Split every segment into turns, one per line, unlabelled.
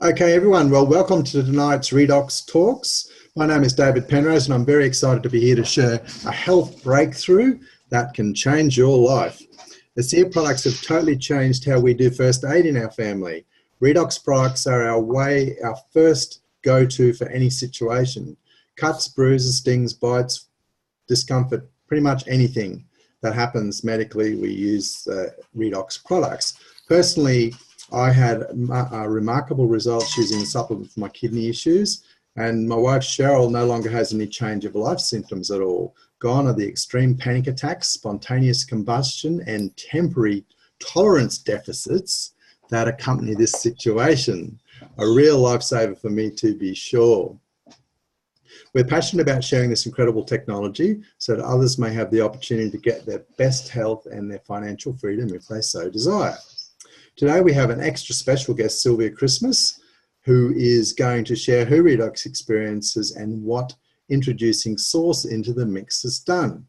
Okay, everyone. Well, welcome to tonight's Redox Talks. My name is David Penrose, and I'm very excited to be here to share a health breakthrough that can change your life. ASEA products have totally changed how we do first aid in our family. Redox products are our first go-to for any situation. Cuts, bruises, stings, bites, discomfort, pretty much anything that happens medically, we use Redox products. Personally, I had remarkable results using the supplement for my kidney issues, and my wife Cheryl no longer has any change of life symptoms at all. Gone are the extreme panic attacks, spontaneous combustion, and temporary tolerance deficits that accompany this situation. A real lifesaver for me, to be sure. We're passionate about sharing this incredible technology so that others may have the opportunity to get their best health and their financial freedom if they so desire. Today we have an extra special guest, Sylvia Christmas, who is going to share her Redox experiences and what introducing sauce into the mix has done.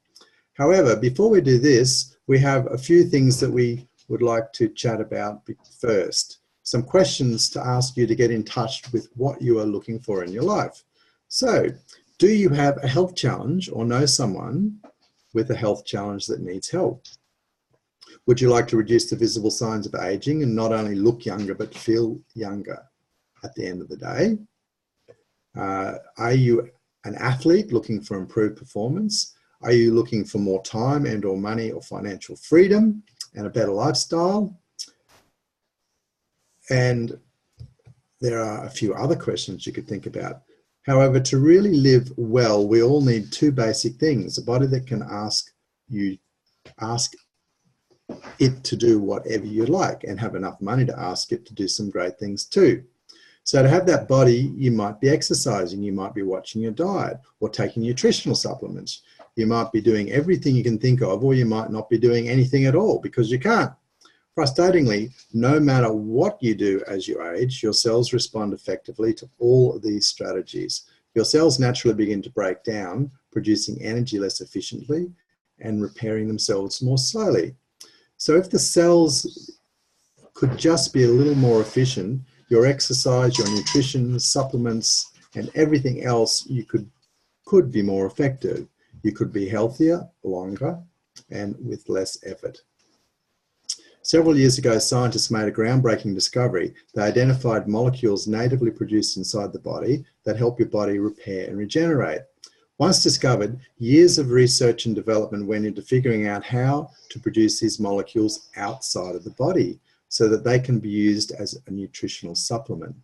However, before we do this, we have a few things that we would like to chat about first. Some questions to ask you to get in touch with what you are looking for in your life. So, do you have a health challenge or know someone with a health challenge that needs help? Would you like to reduce the visible signs of aging and not only look younger but feel younger at the end of the day? Are you an athlete looking for improved performance? Are you looking for more time and or money or financial freedom and a better lifestyle? And there are a few other questions you could think about. However, to really live well, we all need two basic things: a body that can ask it to do whatever you like, and have enough money to ask it to do some great things too. So to have that body, you might be exercising, you might be watching your diet or taking nutritional supplements. You might be doing everything you can think of, or you might not be doing anything at all because you can't. Frustratingly, no matter what you do as you age, your cells respond effectively to all of these strategies. Your cells naturally begin to break down, producing energy less efficiently and repairing themselves more slowly. So if the cells could just be a little more efficient, your exercise, your nutrition, supplements, and everything else you could be more effective. You could be healthier, longer, and with less effort. Several years ago, scientists made a groundbreaking discovery. They identified molecules natively produced inside the body that help your body repair and regenerate. Once discovered, years of research and development went into figuring out how to produce these molecules outside of the body so that they can be used as a nutritional supplement.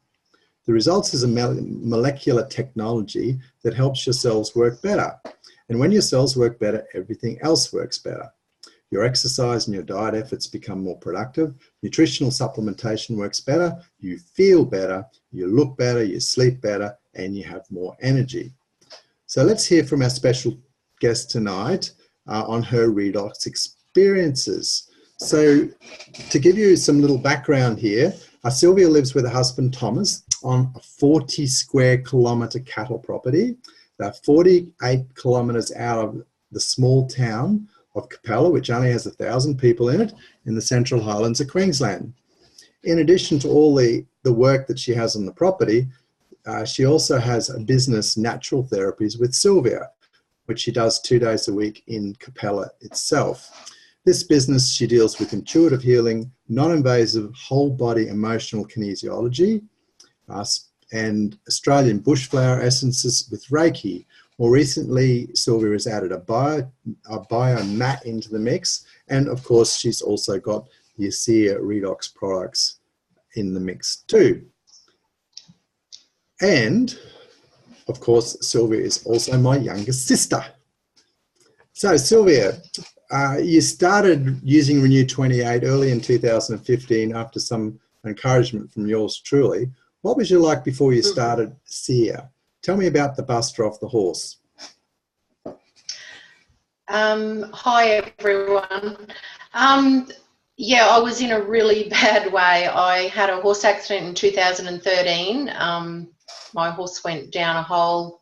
The results is a molecular technology that helps your cells work better. And when your cells work better, everything else works better. Your exercise and your diet efforts become more productive. Nutritional supplementation works better. You feel better, you look better, you sleep better, and you have more energy. So let's hear from our special guest tonight on her Redox experiences. So to give you some little background here, Sylvia lives with her husband Thomas on a 40 square kilometre cattle property. They're 48 kilometres out of the small town of Capella, which only has 1,000 people in it, in the Central Highlands of Queensland. In addition to all the work that she has on the property, she also has a business, Natural Therapies with Sylvia, which she does 2 days a week in Capella itself. This business, she deals with intuitive healing, non-invasive whole body emotional kinesiology, and Australian bushflower essences with Reiki. More recently, Sylvia has added a bio mat into the mix, and of course, she's also got the ASEA Redox products in the mix too. And of course, Sylvia is also my younger sister. So Sylvia, you started using Renew 28 early in 2015 after some encouragement from yours truly. What was you like before you started ASEA? Tell me about the buster off the horse.
Hi everyone. Yeah, I was in a really bad way. I had a horse accident in 2013. My horse went down a hole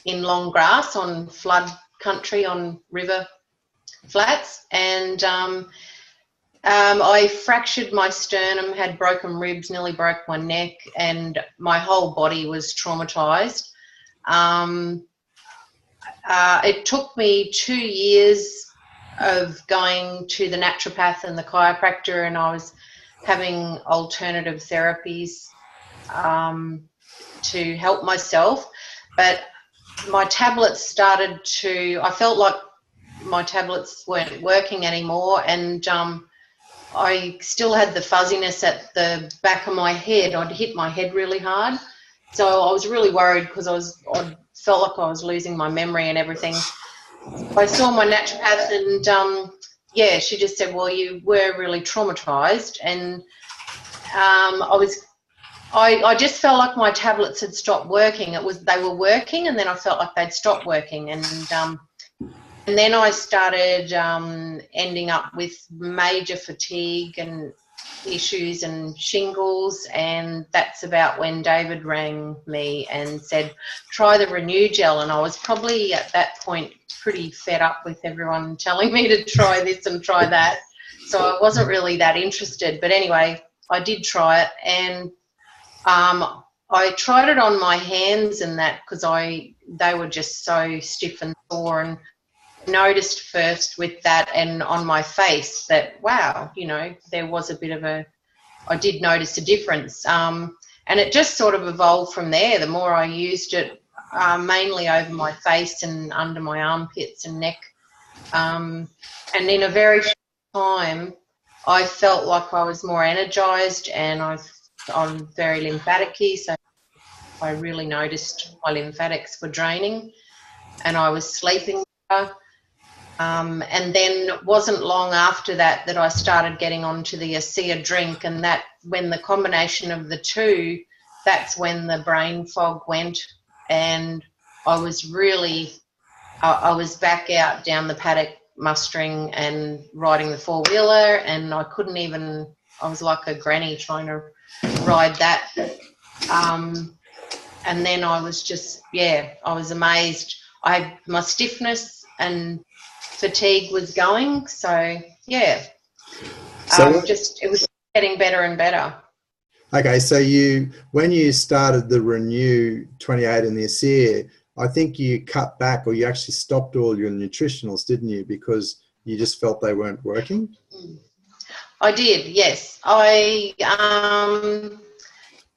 in long grass on flood country on river flats, and I fractured my sternum, had broken ribs, nearly broke my neck, and my whole body was traumatized. It took me 2 years of going to the naturopath and the chiropractor, and I was having alternative therapies to help myself. But my tablets I felt like my tablets weren't working anymore, and I still had the fuzziness at the back of my head. I'd hit my head really hard. So I was really worried because I felt like I was losing my memory and everything. I saw my naturopath, and yeah, she just said, well, you were really traumatized. And I just felt like my tablets had stopped working. They were working, and then I felt like they'd stopped working. And then I started ending up with major fatigue and issues and shingles, and that's about when David rang me and said, try the Renu gel. And I was probably at that point pretty fed up with everyone telling me to try this and try that. So I wasn't really that interested. But anyway, I did try it, and I tried it on my hands and that because they were just so stiff and sore, and noticed first with that and on my face that, wow, you know, there was a bit of I did notice a difference. And it just sort of evolved from there. The more I used it, mainly over my face and under my armpits and neck. And in a very short time, I felt like I was more energized, and I'm very lymphatic-y, so I really noticed my lymphatics were draining, and I was sleeping better. And then it wasn't long after that I started getting onto the ASEA drink, and that when the combination of the two, that's when the brain fog went, and I was really, I was back out down the paddock mustering and riding the four-wheeler, and I couldn't even, I was like a granny trying to ride that. And then I was just, yeah, I was amazed. I had my stiffness and fatigue was going, so yeah,
so
it was getting better and better.
Okay, so when you started the Renew 28 in the ASEA, I think you cut back, or you actually stopped all your nutritionals, didn't you, because you just felt they weren't working?
I did, yes.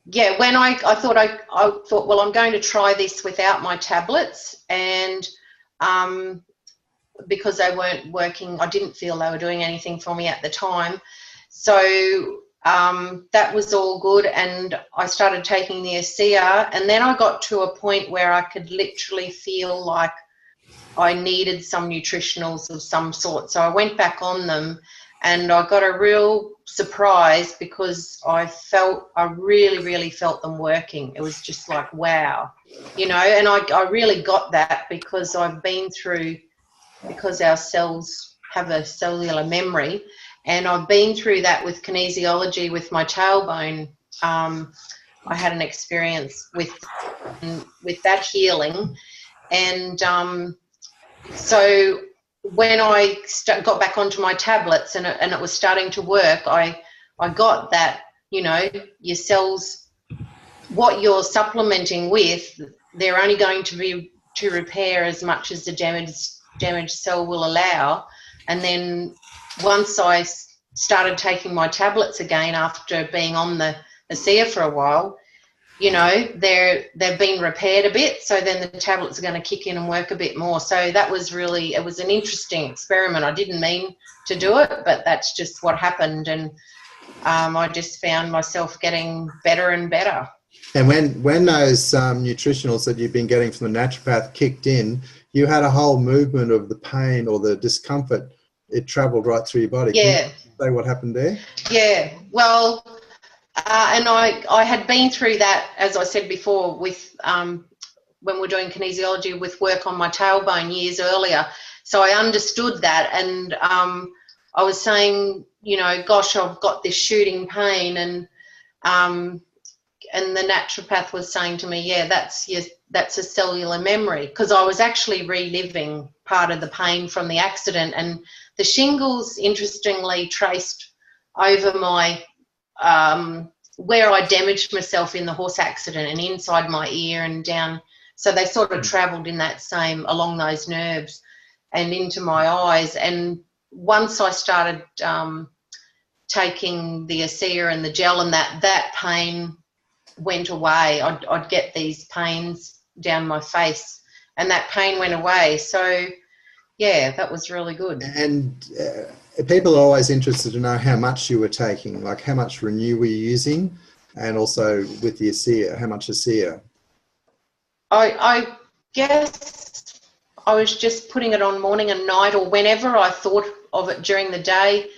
Yeah, when I thought well, I'm going to try this without my tablets, and because they weren't working, I didn't feel they were doing anything for me at the time. So that was all good, and I started taking the ASEA, and then I got to a point where I could literally feel like I needed some nutritionals of some sort. So I went back on them, and I got a real surprise because I really, really felt them working. It was just like, wow, you know, and I really got that because I've been through, because our cells have a cellular memory, and I've been through that with kinesiology with my tailbone. I had an experience with that healing, and so when I got back onto my tablets and it was starting to work, I got that, you know, your cells, what you're supplementing with, they're only going to repair as much as the damaged cell will allow. And then once I started taking my tablets again after being on the ASEA for a while, you know, they've been repaired a bit, so then the tablets are going to kick in and work a bit more. So that was really, it was an interesting experiment. I didn't mean to do it, but that's just what happened, and I just found myself getting better and better.
And when those nutritionals that you've been getting from the naturopath kicked in, you had a whole movement of the pain or the discomfort. It travelled right through your body.
Yeah.
Can you say what happened there?
Yeah, well, and I had been through that, as I said before, with when we were doing kinesiology with work on my tailbone years earlier. So I understood that, and I was saying, you know, gosh, I've got this shooting pain, and the naturopath was saying to me, yeah, that's a cellular memory, because I was actually reliving part of the pain from the accident, and the shingles, interestingly, traced over my where I damaged myself in the horse accident and inside my ear and down. So they sort of travelled in that same, along those nerves and into my eyes. And once I started taking the ASEA and the gel, and that pain went away. I'd get these pains down my face, and that pain went away. So, yeah, that was really good.
And people are always interested to know how much you were taking, like how much Renu were you using, and also with the ASEA, how much ASEA?
I guess I was just putting it on morning and night, or whenever I thought of it during the day.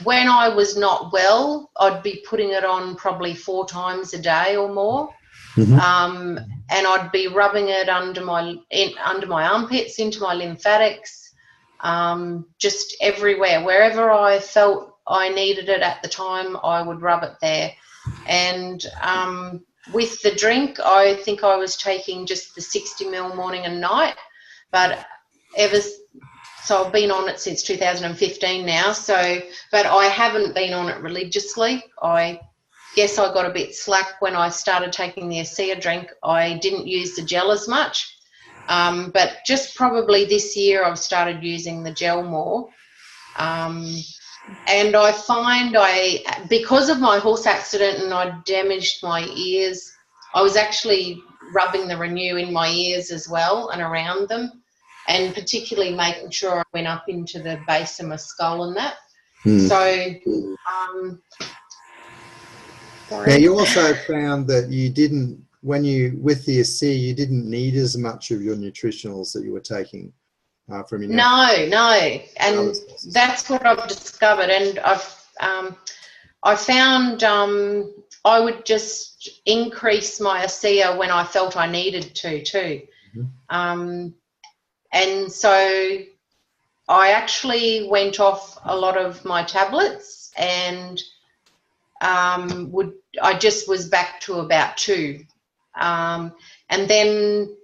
When I was not well, I'd be putting it on probably 4 times a day or more.
Mm-hmm.
And I'd be rubbing it under my armpits, into my lymphatics, just everywhere. Wherever I felt I needed it at the time, I would rub it there. And with the drink, I think I was taking just the 60 ml morning and night, but so I've been on it since 2015 now. So, but I haven't been on it religiously. I guess I got a bit slack when I started taking the ASEA drink. I didn't use the gel as much, but just probably this year I've started using the gel more. And I find because of my horse accident and I damaged my ears, I was actually rubbing the Renu in my ears as well and around them, and particularly making sure I went up into the base of my skull and that. So,
now you also found that you didn't, with the ASEA, you didn't need as much of your nutritionals that you were taking from your
No, and that's what I've discovered. And I found I would just increase my ASEA when I felt I needed to too. Mm-hmm. And so I actually went off a lot of my tablets, and I just was back to about 2. And then,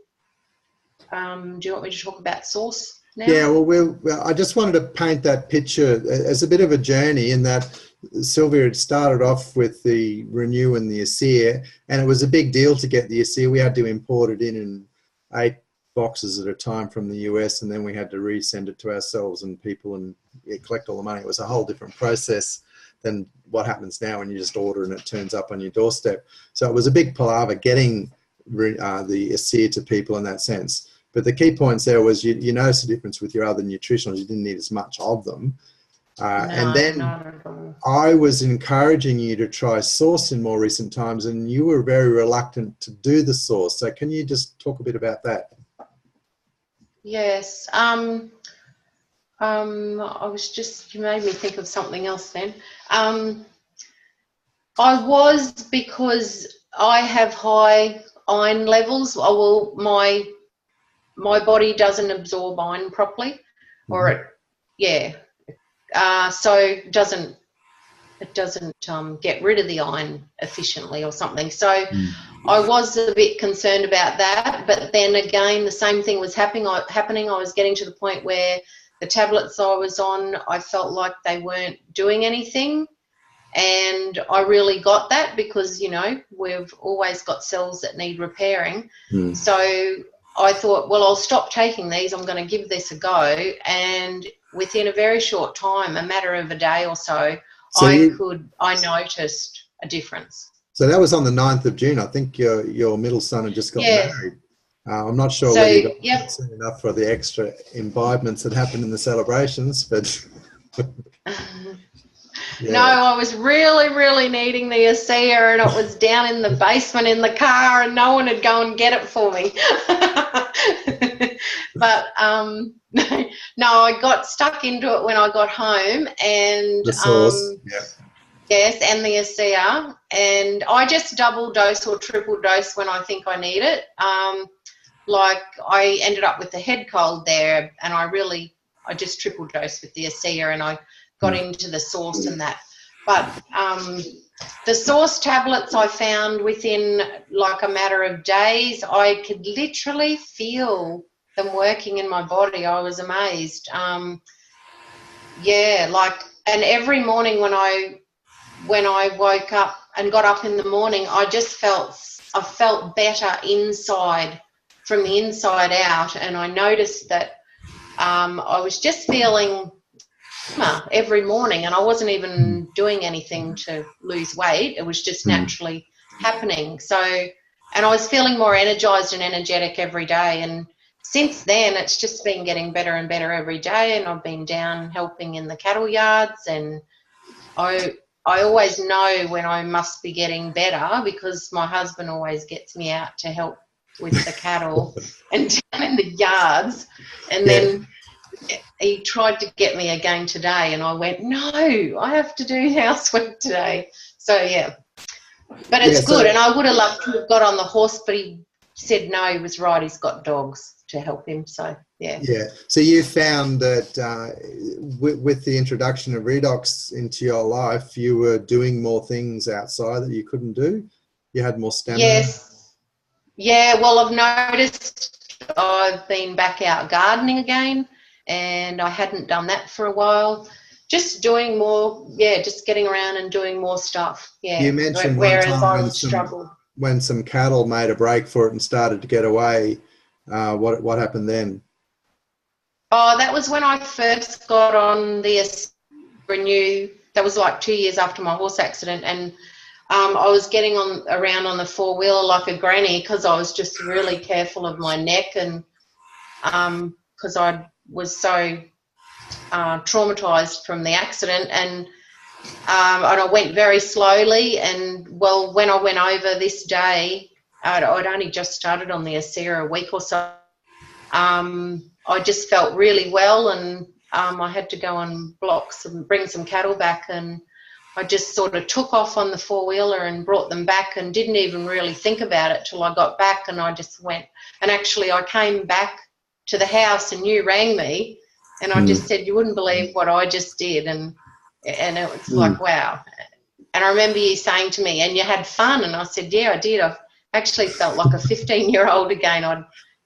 do you want me to talk about source now?
Yeah, well, I just wanted to paint that picture as a bit of a journey, in that Sylvia had started off with the Renu and the ASEA, and it was a big deal to get the ASEA. We had to import it in 8 boxes at a time from the US, and then we had to resend it to ourselves and people and collect all the money. It was a whole different process than what happens now when you just order and it turns up on your doorstep. So it was a big palaver getting the ASEA to people in that sense. But the key points there was you notice the difference with your other nutritionals. You didn't need as much of them. And then I was encouraging you to try Source in more recent times, and you were very reluctant to do the Source. So can you just talk a bit about that?
Yes. You made me think of something else then. Because I have high iron levels. Well, my body doesn't absorb iron properly, or so it doesn't get rid of the iron efficiently or something. So I was a bit concerned about that, but then again, the same thing was happening. I was getting to the point where the tablets I was on, I felt like they weren't doing anything. And I really got that because, we've always got cells that need repairing. So I thought, well, I'll stop taking these. I'm going to give this a go. And within a very short time, a matter of a day or so, I noticed a difference.
So that was on the 9th of June. I think your middle son had just got married. I'm not sure whether you got concerned enough for the extra imbibements that happened in the celebrations, but...
Yeah. No, I was really, really needing the ASEA, and it was down in the basement in the car, and no one would go and get it for me. But no, I got stuck into it when I got home, and
the Source,
yes, and the ASEA, and I just double dose or triple dose when I think I need it. Like I ended up with the head cold there, and I just triple dosed with the ASEA, and I got into the Source and that. But the Source tablets I found within like a matter of days, I could literally feel them working in my body. I was amazed. And every morning when I woke up and got up in the morning, I felt better inside, from the inside out, and I noticed that I was just feeling every morning, and I wasn't even doing anything to lose weight. It was just naturally happening. So, and I was feeling more energized and energetic every day. And since then, it's just been getting better and better every day. And I've been down helping in the cattle yards, and I always know when I must be getting better, because my husband always gets me out to help with the cattle and down in the yards. And then he tried to get me again today, and I went, no, I have to do housework today. So, yeah. But it's good, and I would have loved to have got on the horse, but he said no, he was right, he's got dogs to help him. So, yeah.
Yeah. So you found that with the introduction of redox into your life, you were doing more things outside that you couldn't do? You had more stamina?
Yes. Yeah, well, I've noticed I've been back out gardening again, and I hadn't done that for a while. Just doing more, just getting around and doing more stuff. Yeah.
You mentioned
whereas
one time
I struggled.
when some cattle made a break for it and started to get away. What happened then?
Oh, that was when I first got on the Renu. That was like 2 years after my horse accident, and I was getting around on the four-wheeler like a granny, because I was just really careful of my neck, and because I was so traumatized from the accident, and I went very slowly. And well, when I went over this day, I'd only just started on the ASEA a week or so. I just felt really well, and I had to go and bring some cattle back, and I just sort of took off on the four-wheeler and brought them back, and didn't even really think about it till I got back, and I just went. And actually I came back to the house and you rang me, and I just said, you wouldn't believe what I just did, and it was like, wow. And I remember you saying to me, and you had fun, and I said, yeah, I did. I actually felt like a 15-year-old again.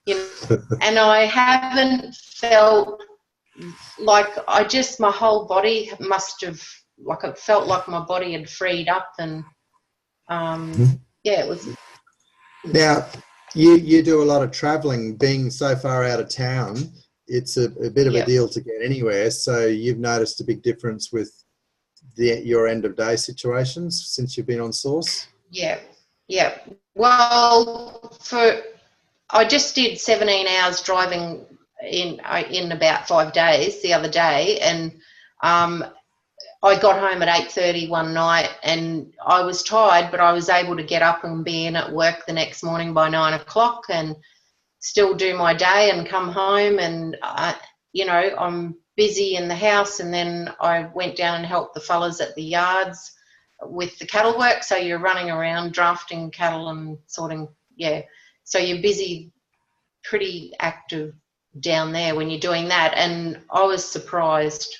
And I haven't felt like my whole body must have, like, it felt like my body had freed up, and it was.
Now, you do a lot of travelling. Being so far out of town, it's a bit of a deal to get anywhere. So you've noticed a big difference with your end of day situations since you've been on Source?
Yeah. Well, I just did 17 hours driving in about 5 days the other day, and I got home at 8:30 one night, and I was tired, but I was able to get up and be in at work the next morning by 9 o'clock and still do my day and come home, and I'm busy in the house, and then I went down and helped the fellas at the yards with the cattle work. So you're running around drafting cattle and sorting, so you're busy, pretty active down there when you're doing that. And I was surprised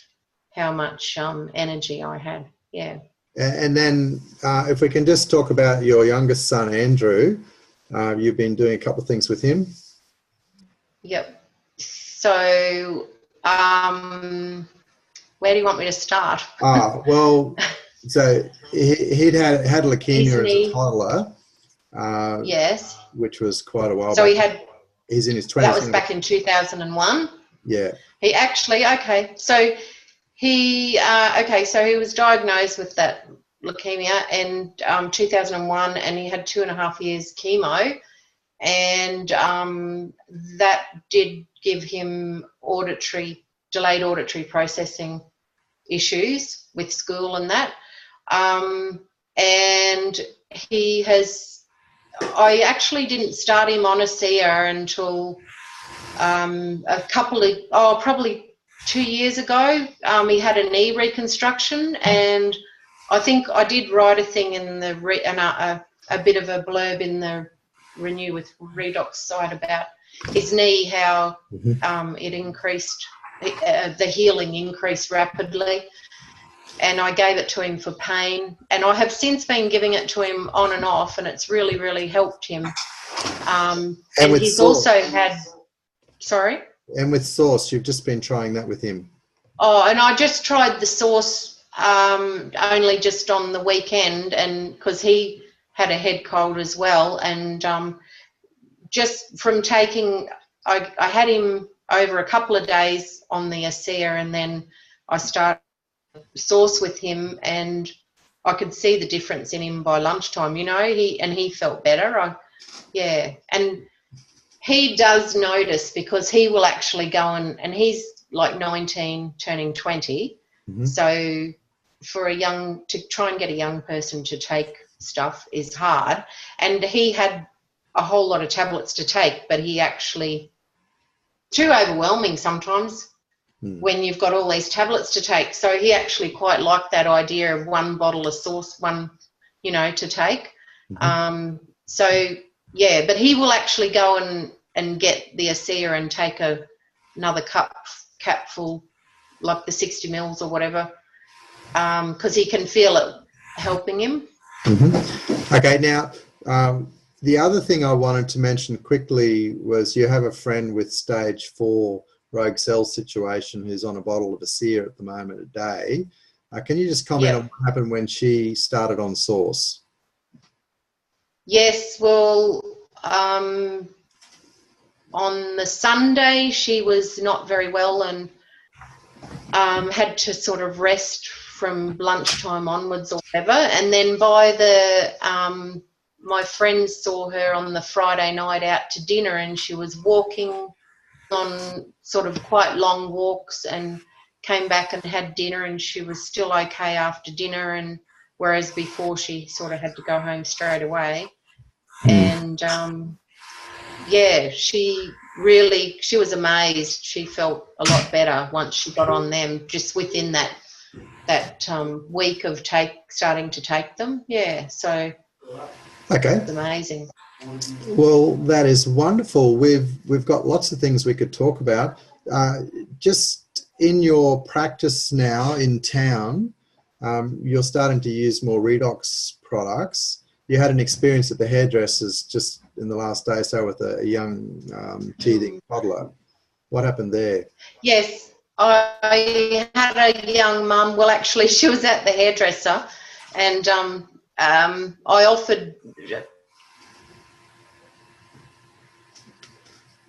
how much energy I had.
And then if we can just talk about your youngest son, Andrew, you've been doing a couple of things with him.
Yep. So where do you want me to start?
Well, so he'd had leukemia as a toddler.
Yes.
Which was quite a while
so
back. He's in his 20s.
That was back in 2001.
Yeah.
He actually, so he was diagnosed with that leukemia in 2001, and he had 2.5 years chemo, and that did give him delayed auditory processing issues with school and that. And I actually didn't start him on ASEA until probably 2 years ago. He had a knee reconstruction, and I think I did write a thing in a bit of a blurb in the Renu with Redox site about his knee, how it increased, the healing increased rapidly. And I gave it to him for pain, and I have since been giving it to him on and off, and it's really, really helped him. And he's also had, sorry?
And with Source, you've just been trying that with him.
Oh, and I just tried the Source only just on the weekend, and because he had a head cold as well, and just from taking, I had him over a couple of days on the ASEA, and then I started source with him, and I could see the difference in him by lunchtime, you know. He felt better. And he does notice, because he will actually go and he's like 19 turning 20.
Mm-hmm.
So to try and get a young person to take stuff is hard, and he had a whole lot of tablets to take, but he actually, too overwhelming sometimes when you've got all these tablets to take. So he actually quite liked that idea of one bottle of sauce, you know, to take. Mm-hmm. But he will actually go and get the ASEA and take another capful, like the 60 mils or whatever, because he can feel it helping him.
Mm-hmm. Okay, now the other thing I wanted to mention quickly was you have a friend with stage 4 rogue cell situation who's on a bottle of ASEA at the moment a day. Can you just comment on what happened when she started on Source?
Yes, well, on the Sunday she was not very well, and had to sort of rest from lunchtime onwards or whatever. And then by the my friends saw her on the Friday night out to dinner, and she was walking on sort of quite long walks, and came back and had dinner, and she was still okay after dinner, and whereas before she sort of had to go home straight away. And she was amazed. She felt a lot better once she got on them, just within that week of starting to take them. So
okay,
it's amazing.
Well, that is wonderful. We've got lots of things we could talk about. Just in your practice now in town, you're starting to use more redox products. You had an experience at the hairdressers just in the last day or so with a young teething toddler. What happened there?
Yes, I had a young mum. Well, actually, she was at the hairdresser, and I offered.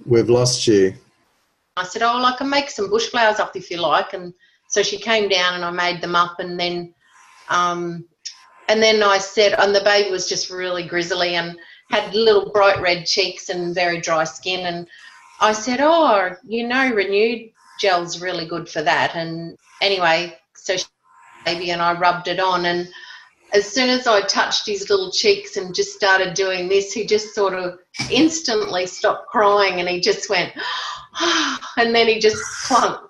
We've lost you.
I said, "Oh, well, I can make some bush flowers up if you like." And so she came down, and I made them up, and then I said, and the baby was just really grizzly and had little bright red cheeks and very dry skin. And I said, "Oh, you know, Renu gel's really good for that." And anyway, so baby and I rubbed it on, and as soon as I touched his little cheeks and just started doing this, he just sort of instantly stopped crying, and he just went, and then he just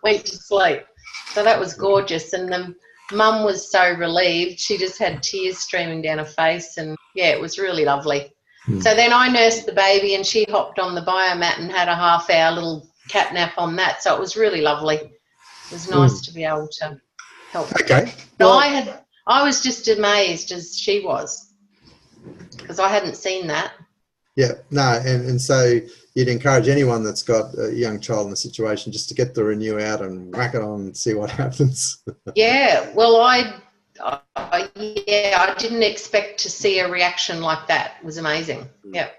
went to sleep. So that was gorgeous. And the mum was so relieved. She just had tears streaming down her face, and it was really lovely. So then I nursed the baby, and she hopped on the biomat and had a half-hour little cat nap on that. So it was really lovely. It was nice to be able to help.
Okay.
Well, I was just amazed as she was, because I hadn't seen that.
Yeah, no, and so you'd encourage anyone that's got a young child in the situation just to get the Renu out and whack it on and see what happens.
Yeah, well, I didn't expect to see a reaction like that. It was amazing. Yeah.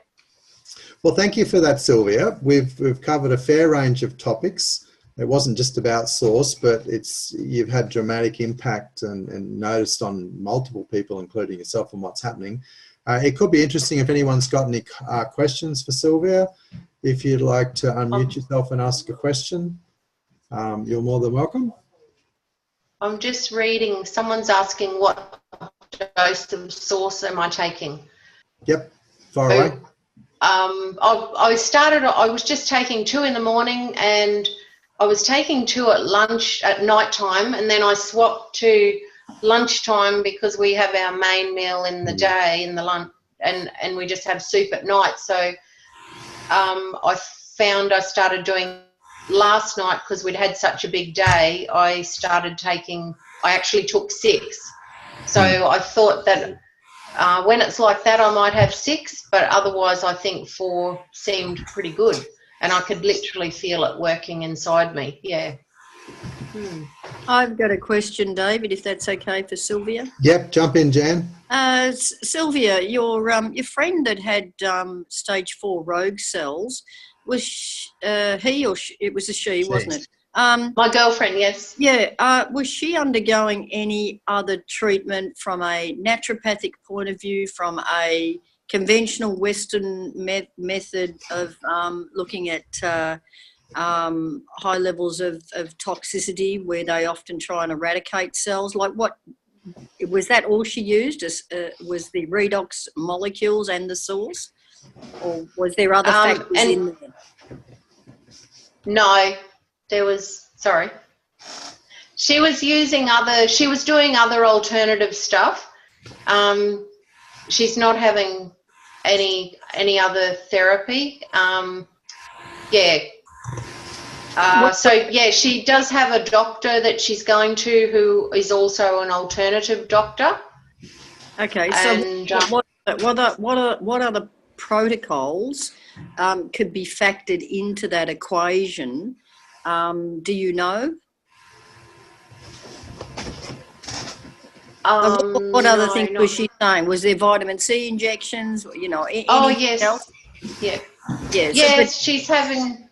Well, thank you for that, Sylvia. We've covered a fair range of topics. It wasn't just about Source, but you've had dramatic impact and noticed on multiple people, including yourself, on what's happening. It could be interesting if anyone's got any questions for Sylvia. If you'd like to unmute yourself and ask a question, you're more than welcome.
I'm just reading. Someone's asking what dose of Source am I taking?
Yep, far away.
I was just taking 2 in the morning, and I was taking 2 at night time, and then I swapped to lunchtime because we have our main meal in the day in the lunch, and we just have soup at night. So I found I started doing last night, because we'd had such a big day. I actually took 6. So I thought that when it's like that I might have 6, but otherwise I think 4 seemed pretty good, and I could literally feel it working inside me.
I've got a question, David, if that's okay for Sylvia.
Yep, jump in, Jan.
Sylvia, your friend that had stage 4 rogue cells, was he or she? It was a she, wasn't it?
My girlfriend, yes.
Yeah. Was she undergoing any other treatment from a naturopathic point of view, from a conventional Western method of looking at high levels of toxicity, where they often try and eradicate cells? Like, what was that all she used? Was the redox molecules and the source, or was there other factors in there?
No, there was, sorry. She was doing other alternative stuff. She's not having any other therapy. So yeah, she does have a doctor that she's going to, who is also an alternative doctor.
Okay, so and, what other protocols could be factored into that equation? Do you know? What other things was she saying? Was there vitamin C injections? You know,
yes,
else?
Yeah.
Yes,
she's having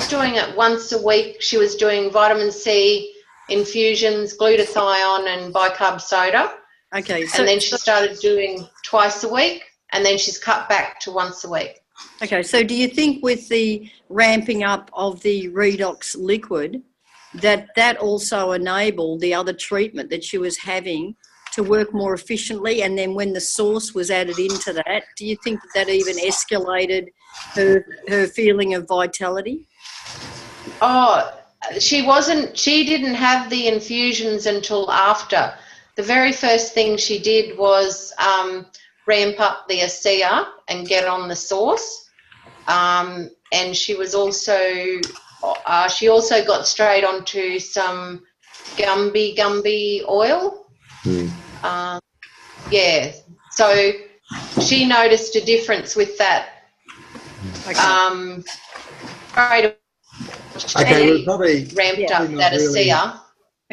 doing it once a week. She was doing vitamin C infusions, glutathione, and bicarb soda.
Okay,
and then she started doing twice a week, and then she's cut back to once a week.
Okay, so do you think with the ramping up of the redox liquid that also enabled the other treatment that she was having to work more efficiently, and then when the source was added into that, do you think that even escalated her feeling of vitality?
Oh, she didn't have the infusions until after. The very first thing she did was ramp up the ASEA and get on the source. And she was also, she also got straight onto some Gumby oil. So she noticed a difference with that.
We're probably
ramped up that ASEA.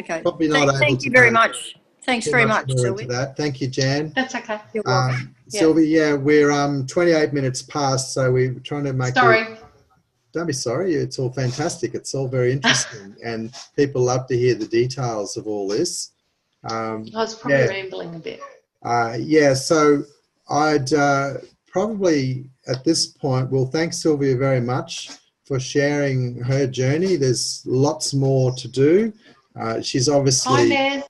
Okay.
Probably not able to.
Thank you very much. Thanks very much, Sylvia.
That. Thank you, Jan.
That's okay.
You're welcome.
Sylvia, we're 28 minutes past, so we're trying to make.
Sorry.
Don't be sorry. It's all fantastic. It's all very interesting, and people love to hear the details of all this.
I was probably rambling a bit.
So I'd probably at this point, we'll thank Sylvia very much for sharing her journey. There's lots more to do. She's obviously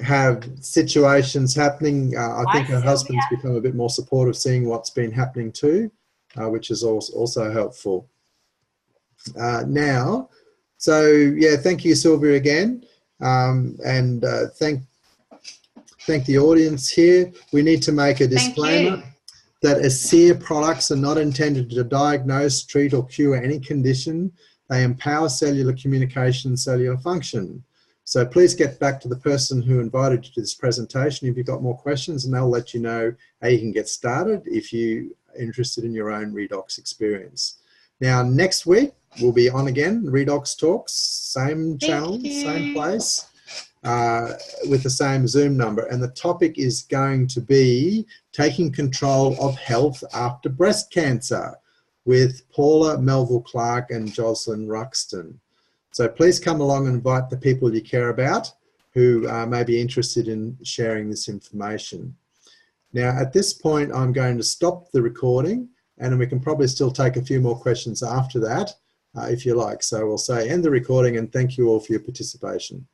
have situations happening. I think her husband's become a bit more supportive, seeing what's been happening too, which is also helpful. Thank you, Sylvia, again, and thank the audience here. We need to make a disclaimer that ASEA products are not intended to diagnose, treat, or cure any condition. They empower cellular communication and cellular function. So please get back to the person who invited you to this presentation if you've got more questions, and they'll let you know how you can get started if you're interested in your own redox experience. Now, next week, we'll be on again, Redox Talks, same channel, same place, with the same Zoom number. And the topic is going to be taking control of health after breast cancer with Paula Melville-Clark and Jocelyn Ruxton. So please come along and invite the people you care about who may be interested in sharing this information. Now, at this point, I'm going to stop the recording, and we can probably still take a few more questions after that, if you like. So we'll say end the recording, and thank you all for your participation.